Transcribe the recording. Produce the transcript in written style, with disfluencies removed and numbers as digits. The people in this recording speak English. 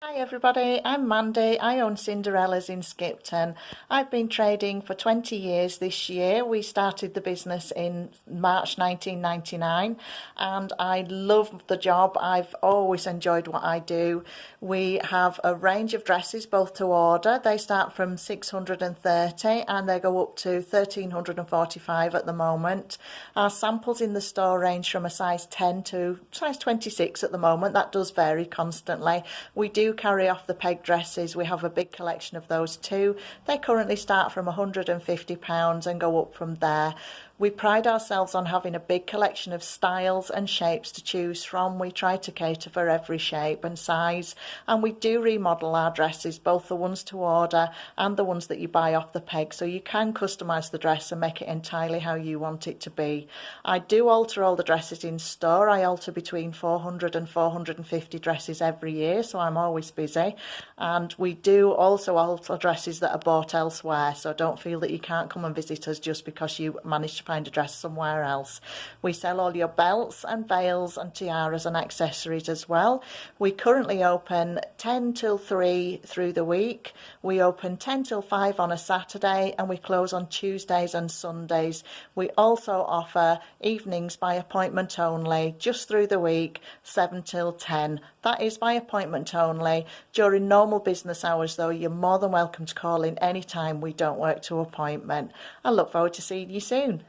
Hi everybody, I'm Mandy. I own Cinderellas in Skipton. I've been trading for 20 years this year. We started the business in March 1999 and I love the job. I've always enjoyed what I do. We have a range of dresses both to order. They start from 630 and they go up to 1345 at the moment. Our samples in the store range from a size 10 to size 26 at the moment. That does vary constantly. We do carry off the peg dresses. We have a big collection of those too. They currently start from £150 and go up from there. We pride ourselves on having a big collection of styles and shapes to choose from. We try to cater for every shape and size, and we do remodel our dresses, both the ones to order and the ones that you buy off the peg, so you can customise the dress and make it entirely how you want it to be. I do alter all the dresses in store. I alter between 400 and 450 dresses every year, so I'm always busy. And we do also alter dresses that are bought elsewhere, so don't feel that you can't come and visit us just because you managed to find a dress somewhere else. We sell all your belts and veils and tiaras and accessories as well. We currently open 10 till 3 through the week. We open 10 till 5 on a Saturday and we close on Tuesdays and Sundays. We also offer evenings by appointment only, just through the week, 7 till 10. That is by appointment only. During normal business hours though, you're more than welcome to call in any time. We don't work to appointment. I look forward to seeing you soon.